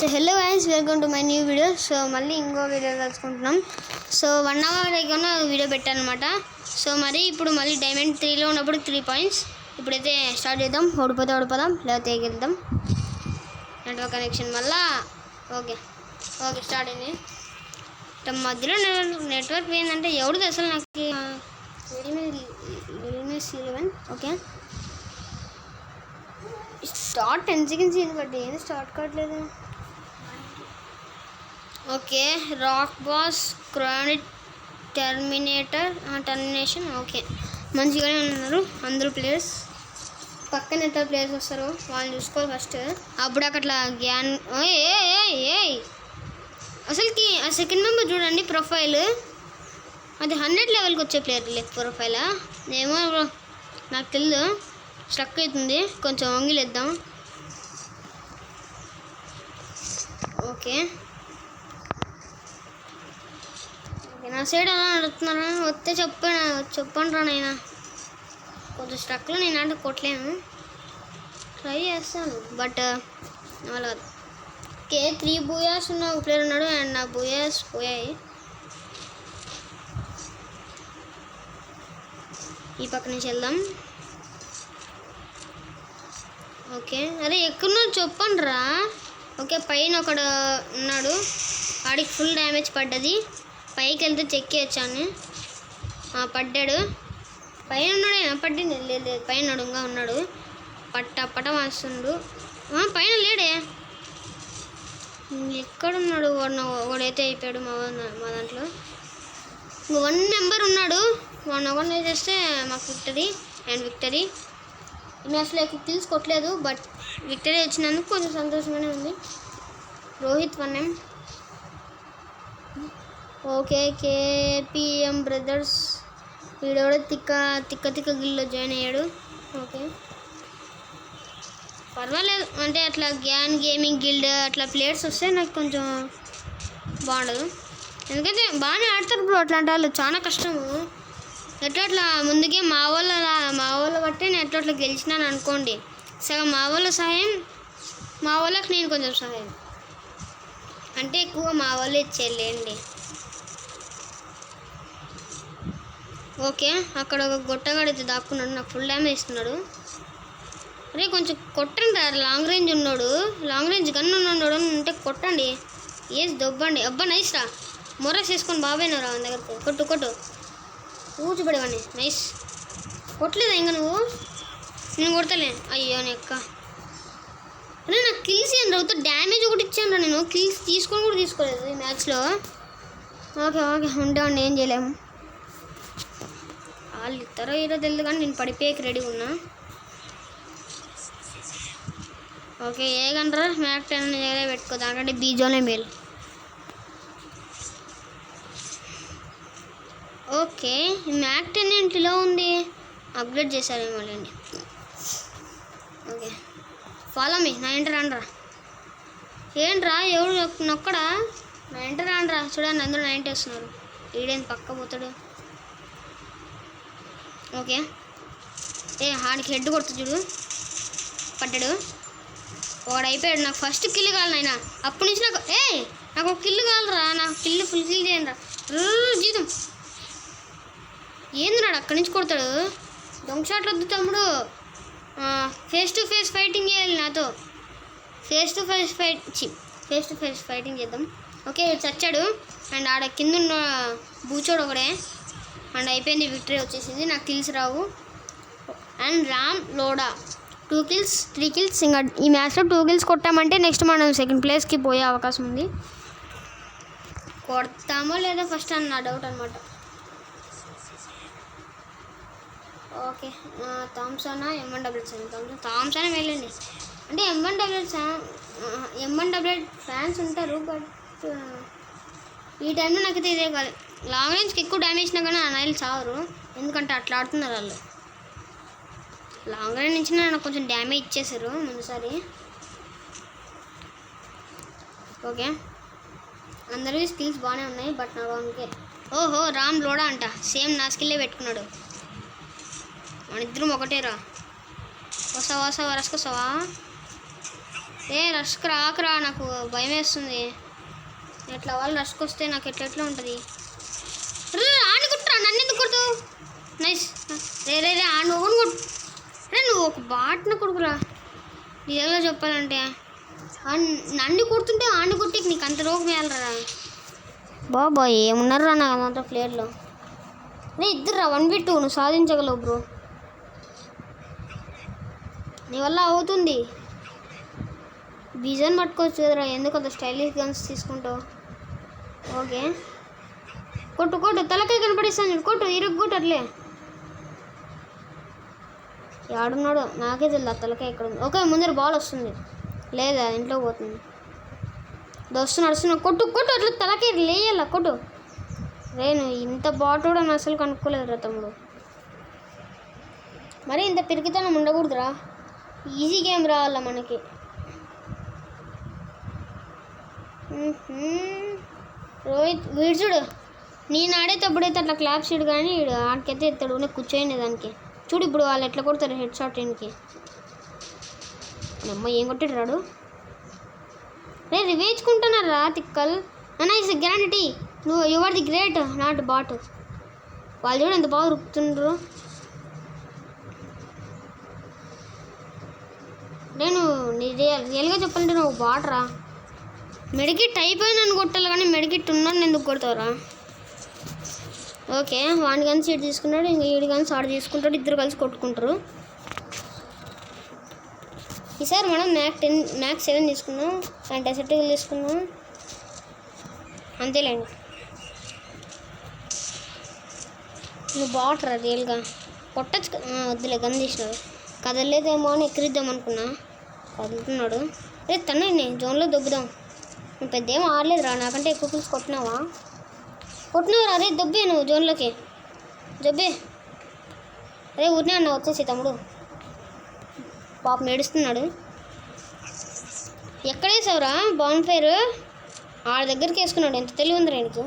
So hello guys, welcome to my new video. So మళ్ళీ ఇంకో video కలుసుకుంటున్నాం. So 1 hour అయినా video పెట్టానమాట. So మరి ఇప్పుడు మళ్ళీ డైమండ్ 3లో ఉన్నప్పుడు 3 points. ఇప్పుడైతే స్టార్ట్ చేద్దాం. ఓడిపోదాం లేకపోతే గెలుద్దాం. నెట్వర్క్ కనెక్షన్ వల్ల ఓకే స్టార్ట్ అయింది. మధ్యలో నెట్వర్క్ పోయిందంటే ఎవరిది అసలు నాకు C11. ఓకే స్టార్ట్ 10 seconds ఇది, బట్ ఏది స్టార్ట్ కావట్లేదు. Okay rock boss, chronic, termination. Okay మంచిగానే ఉన్నారు అందరూ ప్లేయర్స్. పక్కన ఎంత ప్లేయర్స్ వస్తారో వాళ్ళని చూసుకోవాలి ఫస్ట్. అప్పుడు అట్లా గ్యాన్ అసలుకి ఆ సెకండ్ మెంబర్ చూడండి ప్రొఫైల్, అది 100 లెవెల్కి వచ్చే ప్లేయర్ లెక్ ప్రొఫైలా ఏమో నాకు తెలియదు. స్ట్రక్ అవుతుంది, కొంచెం వంగిలేద్దాం. ఓకే నా సైడ్ అలా నడుపుతున్నారా? వస్తే చెప్పండి రా నైనా. కొంచెం స్ట్రక్లో నేను అంటే కొట్టలేను, ట్రై చేస్తాను బట్ అలా. ఓకే 3 బూయాస్ ఉన్న ఒక ప్లేయర్ ఉన్నాడు అండ్ నా బూయాస్ పోయాయి. ఈ పక్క నుంచి వెళ్దాం. ఓకే అరే ఎక్కడున్నా చెప్పండి రా. ఓకే పైన ఒకడు ఉన్నాడు, వాడికి ఫుల్ డ్యామేజ్ పడ్డది. పైకి వెళ్తే చెక్ చేయొచ్చాను. పడ్డాడు. పైన ఉన్నాడు, పడ్డింది లేదు పైన నడుగా ఉన్నాడు. పట్ట వేస్తుండు. పైన లేడే, ఎక్కడున్నాడు? వాడైతే అయిపోయాడు మా దాంట్లో. ఇంక 1 నెంబర్ ఉన్నాడు, వాడిని ఒకరిని చేస్తే మాకు విక్టరీ. ఈ మ్యాచ్లో ఎక్కువ కిల్స్ కొట్టలేదు, బట్ విక్టరీ వచ్చినందుకు కొంచెం సంతోషంగానే ఉంది. Rohit 1M. Okay KPM brothers, వీడెవడో తిక్క గిల్లో జాయిన్ అయ్యాడు. ఓకే పర్వాలేదు, అంటే అట్లా గ్యాన్ గేమింగ్ గిల్డ్ అట్లా ప్లేయర్స్ వస్తే నాకు కొంచెం బాగుండదు. ఎందుకంటే బాగానే ఆడతారు బ్రో అట్లాంటి వాళ్ళు, చాలా కష్టము. ఎట్లా ముందుకే మా వాళ్ళ బట్టే నేను ఎట్లా గెలిచినాను అనుకోండి. సగం మా వాళ్ళ సహాయం, మా వాళ్ళకి నేను కొంచెం సహాయం, అంటే ఎక్కువ మా వాళ్ళే ఇచ్చేయండి. ఓకే అక్కడ ఒక గొట్టగాడైతే దాక్కున్నాడు, నాకు ఫుల్ డ్యామేజ్ ఇస్తున్నాడు. అరే కొంచెం కొట్టండి రా, లాంగ్ రేంజ్ ఉన్నాడు, లాంగ్ రేంజ్ గన్ ఉన్నాడు అంటే కొట్టండి, ఏసి దొబ్బండి. అబ్బా నైస్ రా, మొరస్ వేసుకొని బాబాయినా రా దగ్గరకు. కొట్టు ఊచిపడేవాడిని. నైస్. కొట్టలేదా ఇంకా నువ్వు? నేను కొడతలే. అయ్యో నెక్క. అరే నాకు కిల్స్ ఏం రావుతా, డ్యామేజ్ ఒకటి ఇచ్చాను రా. నేను కిల్స్ తీసుకొని కూడా తీసుకోలేదు ఈ మ్యాచ్లో. ఓకే ఉంటామండి, ఏం చేయలేము. వాళ్ళు ఇస్తారో ఏదో తెలియదు కానీ నేను పడిపోయేకి రెడీ ఉన్నా. ఓకే ఏగంటారా మ్యాక్ 10 దగ్గర పెట్టుకో, దానికంటే బీజోనే మేలు. ఓకే మ్యాక్ 10 ఏంటిలో ఉంది, అప్గ్రేడ్ చేశారేమో లేండి. ఓకే ఫాలో మీ, నా ఎంటర్ రాండ్రా. ఏంట్రా ఎవడు నొక్కడా? నా ఎంటర్ రాండ్రా. చూడండి అందరూ 90 వస్తున్నారు, ఈడేం పక్క పోతాడు. ఓకే ఆడికి హెడ్ కొడుతు చూడు, పడ్డాడు. వాడు అయిపోయాడు. నాకు ఫస్ట్ కిల్ కావాలి నాయన, అప్పటి నుంచి నాకు ఒక కిల్ కావాలరా. నాకు ఫుల్ కిల్ చేయండి రా. జీతం ఏంది అక్కడి నుంచి కొడతాడు. దొంగ షాట్లు వద్దు తమ్ముడు, ఫేస్ టు ఫేస్ ఫైటింగ్ చేయాలి నాతో. ఫేస్ టు ఫేస్ ఫైటింగ్ చేద్దాం. ఓకే చచ్చాడు అండ్ ఆడ కింద ఉన్న బూచోడు ఒకడే అండ్ అయిపోయింది. విక్టరీ వచ్చేసింది, నాకు kills Rao. And Ram Lodha 2 kills 3 kills. ఇంకా ఈ మ్యాచ్లో 2 kills కొట్టామంటే నెక్స్ట్ మనం సెకండ్ ప్లేస్కి పోయే అవకాశం ఉంది. కొడతామో లేదా ఫస్ట్ అని నా డౌట్ అనమాట. Okay Thomson M1W7. థామ్సన్ వెళ్ళండి అంటే M1W ఫ్యాన్స్ ఉంటారు, బట్ ఈ టైంలో నాకైతే ఇదే కాదు. లాంగ్ రేంజ్కి ఎక్కువ డ్యామేజ్ అయినా కానీ ఆ నైల్ చావరు, ఎందుకంటే అట్లా ఆడుతున్నారు వాళ్ళు. లాంగ్ రేంజ్ నుంచి నాకు కొంచెం డ్యామేజ్ ఇచ్చేసారు ముందుసారి. ఓకే అందరివి స్కిల్స్ బాగానే ఉన్నాయి, బట్ నా ఓకే. ఓహో రామ్ లోడా అంట, సేమ్ నా స్కిల్లే పెట్టుకున్నాడు. మన ఇద్దరం ఒకటేరా. వస్తావా రసుకొస్తావా? రష్కి రాకరా, నాకు భయం వేస్తుంది. ఎట్లా వాళ్ళు రష్కి వస్తే నాకు ఎట్లా ఉంటుంది. ఆని కుట్టరా, నన్ను ఎందుకు కొడుతు. నైస్. రే ఆని ఓన్ కొట్టు. నువ్వు ఒక బాట్న కొడుకురా. నిజంగా చెప్పాలంటే నన్ను కొడుతుంటే ఆని కొట్టి నీకు అంత రోగం వేయాలరా. బాబా ఏమున్నారా నా అంత ప్లేయర్లో. ఇద్దరురా 1v2 నువ్వు సాధించగలవు బ్రో. నీ వల్ల అవుతుంది. విజన్ పట్టుకోవచ్చు కదరా, ఎందుకు అంత స్టైలిష్ గన్స్ తీసుకుంటావు. ఓకే కొట్టు తలకాయ కనపడిస్తాను. కొట్టు ఇరుగ్గుట్టు అట్లే. ఆడున్నాడు నాకే తెలియదు ఆ తలకాయ ఎక్కడ ఉంది. ఓకే ముందర బాల్ వస్తుంది. లేదా ఇంట్లో పోతుంది. వస్తున్నా కొట్టు అట్లా తలకాయ లేయాల. కొట్టు. నువ్వు ఇంత బాట్ కూడా అసలు కనుక్కోలేదురా తమ్ముడు. మరి ఇంత పిరికితనం ఉండకూడదురా. ఈజీ గేమ్ రావాల మనకి. రోహిత్ వీడు చూడు, నేను ఆడేటప్పుడైతే అట్లా క్లాప్స్ ఇడు, కానీ వీడు ఆడికైతే ఎత్తాడు. నేను కూర్చోండి దానికి. చూడు ఇప్పుడు వాళ్ళు ఎట్లా కొడతారు హెడ్ షాట్ ఇంటికి. అమ్మ ఏం కొట్టాడు రాడు. రివేచుకుంటున్నారు రా తిక్కల్. అన్న ఇస్ గ్యారంటీ నువ్వు యు ఆర్ ది గ్రేట్ నాట్ బాట్. వాళ్ళు చూడు ఎంత బాగా రుక్కుతుండ్రు. నేను రియల్గా చెప్పాలంటే నువ్వు బాట్ రా. మెడికిట్ అయిపోయింది అని కొట్టాలి, కానీ మెడికిట్ ఉన్నాను ఎందుకు కొడతావురా. ఓకే వాడి కానీ సీట్ తీసుకున్నాడు, ఇంకా ఈడు కానీ సాడు తీసుకుంటాడు. ఇద్దరు కలిసి కొట్టుకుంటారు. ఈసారి మనం మ్యాక్స్ 7 తీసుకున్నాం, ఫ్యాంటాసిటికల్ తీసుకున్నాం. అంతేలేండి. నువ్వు బాగుంటారా రియల్గా కొట్టచ్చు. వద్దులే గన్ తీసినాడు. కదలేదేమో అని ఎక్కిరిద్దాం అనుకున్నా, కదులుతున్నాడు. తన్నే జోన్లో దొబ్బుదాం. నువ్వు పెద్ద ఏమో ఆడలేదురా, నాకంటే ఎక్కువ పిలిచి కొట్టినావా అరే దొబ్బే నువ్వు జోన్లోకి దొబ్బే. అదే ఊరినే అన్న వచ్చేసి తమ్ముడు. పాపం ఏడుస్తున్నాడు. ఎక్కడేసావురా బాన్ ఫైర్. ఆడ దగ్గరికి వేసుకున్నాడు. ఎంత తెలివి ఉందిరా నీకు.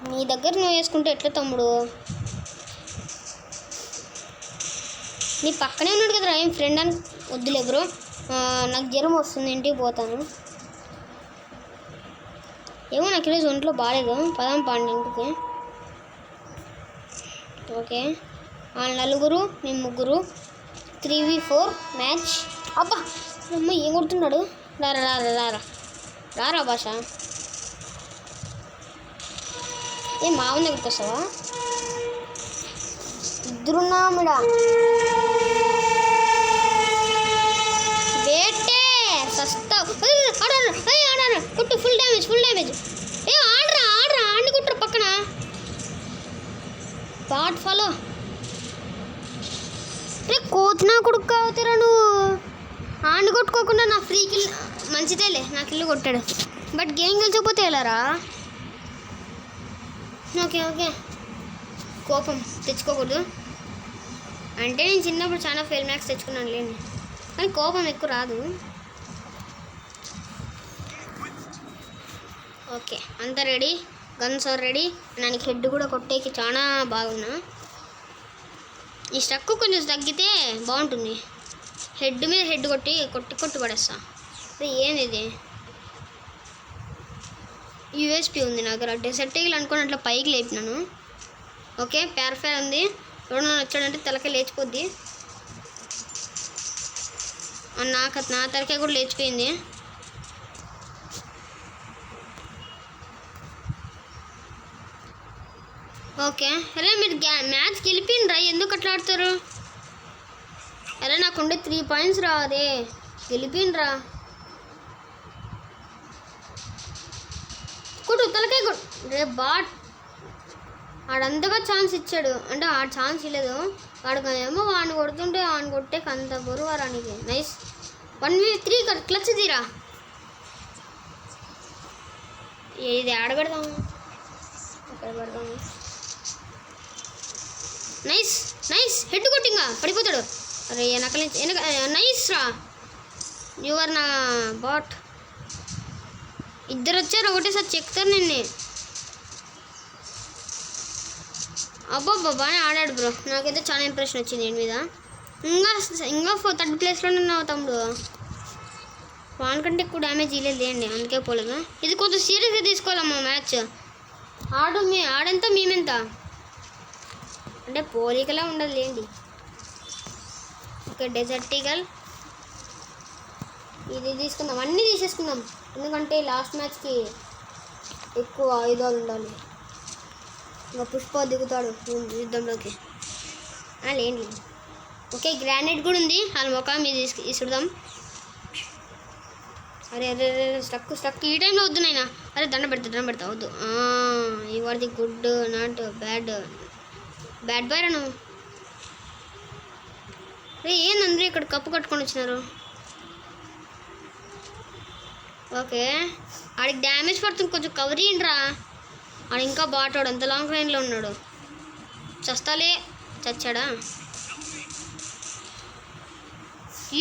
నీ దగ్గర నువ్వు వేసుకుంటే ఎట్లా తమ్ముడు. నీ పక్కనే ఉన్నాడు కదరా, ఏం ఫ్రెండ్ అని. వద్దులే బ్రో, నాకు జ్వరం వస్తుంది, ఇంటికి పోతాను. ఏమో నాకు ఈరోజు ఒంట్లో బాగాలేదు. పదాం పాండి ఇంటికి. ఓకే వాళ్ళు 4 మేము 3 3v4 మ్యాచ్. అబ్బా అమ్మ ఏం కొడుతున్నాడు. రారా భాష. మావ దగ్గరికి వస్తావా. ఇద్దరున్నామిడా. బేటే సస్తా ఆడాను. కుట్టు ఫుల్ డ్యామేజ్. ఆడరా ఆడిని కుట్టరు పక్కన. Bat follow. కోతినా కొడుకు అవుతారా నువ్వు. ఆడిని కొట్టుకోకుండా నా ఫ్రీ కిల్ మంచిదేలే, నాకు ఇల్లు కొట్టాడు. బట్ గేమ్ గెలిచకపోతే వెళ్ళారా. ఓకే కోపం తెచ్చుకోకూడదు. అంటే నేను చిన్నప్పుడు చాలా ఫెయిల్ మ్యాక్స్ తెచ్చుకున్నాను లేండి, కానీ కోపం ఎక్కువ రాదు. ఓకే అంతా రెడీ. Guns are ready. నాకు హెడ్ కూడా కొట్టేకి చాలా బాగున్నా. ఈ స్టక్ కొంచెం తగ్గితే బాగుంటుంది. హెడ్ మీద హెడ్ కొట్టి పడేస్తా. ఏంది ఇది. యూఎస్పీ ఉంది నా దగ్గర. డెసర్ట్ ఈగల్ అనుకుని అట్లా పైకి లేపినాను. ఓకే ప్యారఫై ఉంది. ఎవడన్నా వచ్చాడంటే తలకాయ లేచిపోద్ది. నా తలకాయ కూడా లేచిపోయింది. ఓకే అరే మీరు మ్యాచ్ గెలిపిండ్రా, ఎందుకు అట్లా ఆడతారు. అరే నాకుండే 3 పాయింట్స్ రా. అదే గెలిపిండ్రా. కొట్టు తలకాయ కొట్టు. రే బాట్ ఆడంతగా ఛాన్స్ ఇచ్చాడు, అంటే ఆ ఛాన్స్ ఇవ్వలేదు. వాడికి ఏమో వాడిని కొడుతుంటే వాడిని కొట్టే అంత బరువారానికి. నైస్ 1v3 క్లచ్ తీరా. ఇది ఆడబెడదాము, అక్కడ పెడదాము. నైస్ హెడ్ కొట్టింగా పడిపోతాడు. అరే వెనక నైస్ రా. యువర్ నా బాట్. ఇద్దరు వచ్చారు ఒకటేసారి చెక్తారు నిన్నే. అబ్బాబ్బా బాగా ఆడాడు బ్రో. నాకైతే చాలా ఇంప్రెషన్ వచ్చింది దీని మీద. ఇంకా ఇంకా 3rd ప్లేస్లోనే ఉన్నావు తమ్ముడు. వానికంటే ఎక్కువ డ్యామేజ్ ఇవ్వలేదండి, అందుకే పోలేదు. ఇది కొంచెం సీరియస్గా తీసుకోవాలమ్మా మ్యాచ్. ఆడంతా మేమెంత అంటే పోలికలా ఉండదు లేండి. ఓకే డెజర్ట్ ఈగల్ ఇది తీసుకుందాం, అన్నీ తీసేసుకుందాం. ఎందుకంటే లాస్ట్ మ్యాచ్కి ఎక్కువ ఆయుధాలు ఉండాలి. ఇంకా పుష్ప దిగుతాడు యుద్ధంలోకి లేండి. ఓకే గ్రానైట్ కూడా ఉంది, వాళ్ళ ముఖం మీద ఇసుడదాం. అరే అరే అరే స్టక్ ఈ టైంలో వద్దు నాయన. అరే దండ పెడతా వద్దు. You are the good not bad boy నువ్వు. అరే ఏందందరూ ఇక్కడ కప్పు కట్టుకొని వచ్చినారు. ఓకే ఆడికి డ్యామేజ్ పడుతుంది, కొంచెం కవర్ చేయండిరా. ఆడు ఇంకా బాటాడు, అంత లాంగ్ రేంజ్లో ఉన్నాడు. చచ్చాడా?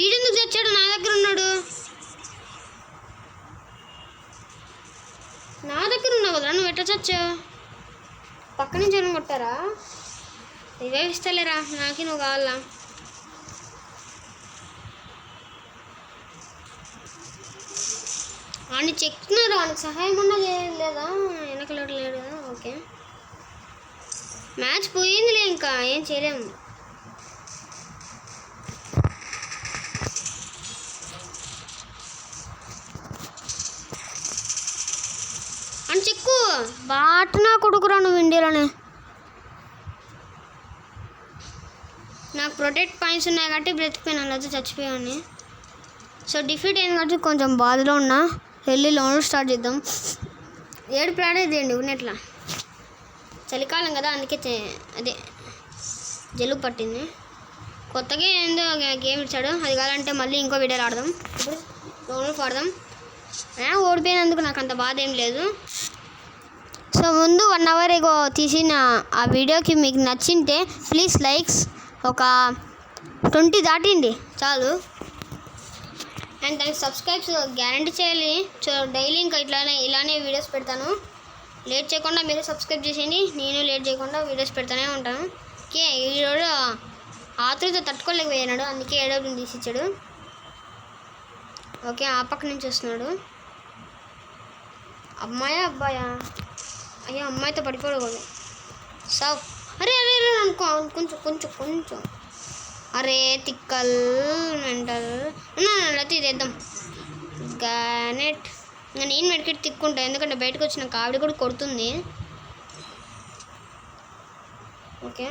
ఈడెందుకు చచ్చాడు? నా దగ్గర ఉన్నాడు. నా దగ్గర ఉన్నావు కదరా, నువ్వు ఎట్లా చచ్చావు? పక్క నుంచి ఏమైనా కొట్టారా? ఇవే ఇస్తలేరా, నాకి నువ్వు కావాలా? వాడిని చెక్కినారు, వాడికి సహాయం ఉన్నా చేయలేదా? వెనకలేడు లేడు కదా. ఓకే మ్యాచ్ పోయిందిలే, ఇంకా ఏం చేయలేము. అని చెక్కు బాటనా కొడుకురా నువ్వు ఇండియాలోనే. నాకు ప్రొటెక్ట్ పాయింట్స్ ఉన్నాయి కాబట్టి బ్రతికిపోయినా, లేదా చచ్చిపోయాను. సో డిఫీట్ అయింది కాబట్టి కొంచెం బాధలో ఉన్నా. వెళ్ళి లోన్ స్టార్ట్ చేద్దాం. 7 ప్లాన్ ఇదేండి ఉన్నట్లా. చలికాలం కదా, అందుకే అదే జలుబు పట్టింది. కొత్తగా ఏందో గేమ్ ఇచ్చాడు, అది కావాలంటే మళ్ళీ ఇంకో వీడియోలో ఆడదాం. ఇప్పుడు లోన్లు పాడదాం. ఓడిపోయినందుకు నాకు అంత బాధ ఏం లేదు. సో ముందు 1 అవర్ ఎగో తీసిన ఆ వీడియోకి మీకు నచ్చింటే ప్లీజ్ లైక్స్ ఒక 20 దాటిండి చాలు. అండ్ దానికి సబ్స్క్రైబ్స్ గ్యారంటీ చేయాలి. సో డైలీ ఇంకా ఇలానే వీడియోస్ పెడతాను. లేట్ చేయకుండా మీరు సబ్స్క్రైబ్ చేసేయండి, నేను లేట్ చేయకుండా వీడియోస్ పెడతానే ఉంటాను. ఓకే ఈరోజు ఆతృత తట్టుకోలేకపోయినాడు, అందుకే 7 తీసి ఇచ్చాడు. ఓకే ఆ పక్క నుంచి వస్తున్నాడు. అబ్బాయా? అయ్యో అమ్మాయితో పడిపోకూడదు. సావ్ అరే అరే అరే అనుకో, కొంచెం అరే తిక్కల్ మెంటల్. అయితే ఇది వేద్దాం గ్రానైట్. ఇంకా నేను మెడికెట్ తిక్కుంటా, ఎందుకంటే బయటకు వచ్చిన ఆవిడ కూడా కొడుతుంది. ఓకే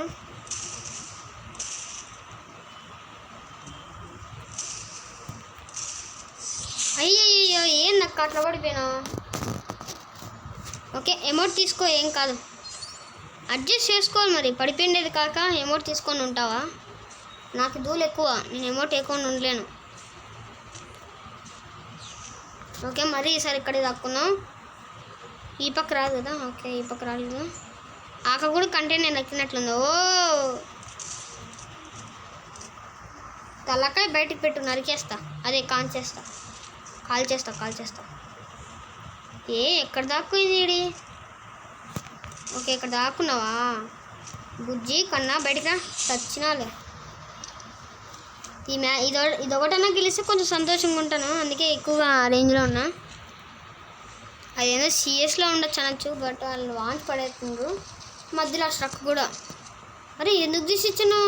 అయ్యయ్యో ఏం నాకు అట్లా పడిపోయినా. ఓకే ఎమౌంట్ తీసుకో, ఏం కాదు, అడ్జస్ట్ చేసుకోవాలి. మరి పడిపోయిండేది కాక ఎమౌంట్ తీసుకొని ఉంటావా? నాకు దూలు ఎక్కువ, నేను ఎమౌంట్ ఎక్కువ ఉండలేను. ఓకే మరి ఈసారి ఇక్కడే దాక్కున్నాం. ఈ పక్క రాదు కదా. ఓకే ఈ పక్క రాలేదు. ఆక కూడా కంటెంట్ నేను నచ్చినట్లుంది. ఓ తలకాయ బయటికి పెట్టు, నరికేస్తా. అదే కాల్ చేస్తా. ఎక్కడ దాక్కుయింది ఈడి? ఓకే ఇక్కడ దాక్కున్నావా బుజ్జి కన్నా? బయటికి రా, చచ్చినాలే. ఇదొకటన్నా గెలిస్తే కొంచెం సంతోషంగా ఉంటాను, అందుకే ఎక్కువగా రేంజ్లో ఉన్నా. అదేదో సిఎస్లో ఉండొచ్చు అనొచ్చు, బట్ వాళ్ళు వాంచి పడేస్తుండ్రు మధ్యలో ఆ స్ట్రక్ కూడా. అరే ఎందుకు తీసి ఇచ్చాను?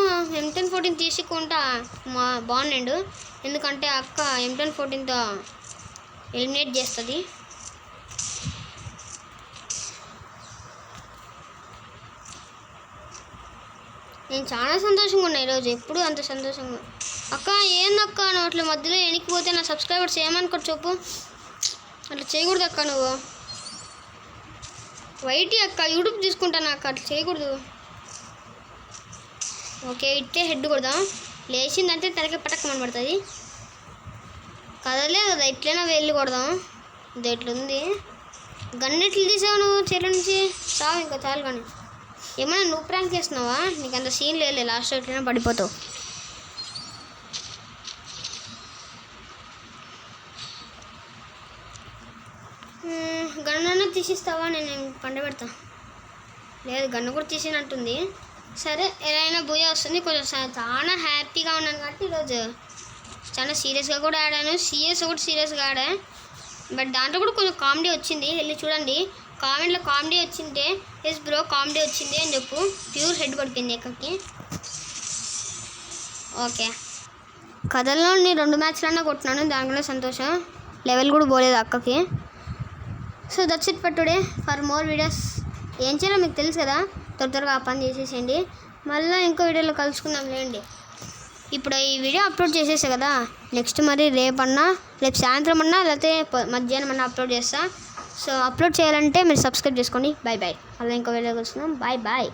M1014 తీసుకుంటా బాగుండు, ఎందుకంటే అక్క M1014తో ఎలిమినేట్ చేస్తుంది. నేను చాలా సంతోషంగా ఉన్నా ఈరోజు, ఎప్పుడు అంత సంతోషంగా. అక్క ఏందక్క నువ్వు అట్లా మధ్యలో వెనక్కిపోతే నా సబ్స్క్రైబర్స్ ఏమనుకోరు చెప్పు? అట్లా చేయకూడదు అక్క, నువ్వు వైటీ అక్క యూట్యూబ్ తీసుకుంటాను అక్క, అట్లా చేయకూడదు. ఓకే ఇట్టే హెడ్ కొడదాం, లేచిందంటే తనకి పటక్కమని పడుతుంది. కదలే కదా, ఇట్లైనా వెళ్ళి కొడదాం. ఇది ఎట్లుంది? గన్నెట్లు తీసావు నువ్వు చెట్ల నుంచి, చావు ఇంకా చాలు. కానీ ఏమైనా నువ్వు ప్రాంక్ చేస్తున్నావా? నీకు అంత సీన్ లేదు, లాస్ట్ ఎట్లైనా పడిపోతావు. గన్నన్నా తీసిస్తావా? నేను పండ పెడతా. లేదు గన్ను కూడా తీసినట్టుంది. సరే ఎలా అయినా పూజ వస్తుంది, కొంచెం చాలా హ్యాపీగా ఉన్నాను కాబట్టి ఈరోజు చాలా సీరియస్గా కూడా ఆడాను. సిఎస్ కూడా సీరియస్గా ఆడా, బట్ దాంట్లో కూడా కొంచెం కామెడీ వచ్చింది. వెళ్ళి చూడండి, కామెంట్లో కామెడీ వచ్చింటే ఎస్ బ్రో కామెడీ వచ్చింది అని చెప్పు. ప్యూర్ హెడ్ పడిపోయింది ఎక్కడికి. ఓకే, కథల్లో నేను 2 మ్యాచ్లన్నా కొట్టినాను, దానికన్నా సంతోషం. లెవెల్ కూడా పోలేదు అక్కకి. So that's it for today. For more videos ఏం చేయాలో మీకు తెలుసు కదా, త్వరగా ఆ పని చేసేసేయండి. మళ్ళీ ఇంకో వీడియోలో కలుసుకుందాం లేండి. ఇప్పుడు ఈ వీడియో అప్లోడ్ చేసేసా కదా, నెక్స్ట్ మరి రేపు సాయంత్రం అన్నా లేకపోతే మధ్యాహ్నం అన్నా అప్లోడ్ చేస్తా. సో అప్లోడ్ చేయాలంటే మీరు సబ్స్క్రైబ్ చేసుకోండి. Bye bye. మళ్ళీ ఇంకో వీడియో కలుసుకుందాం. Bye bye.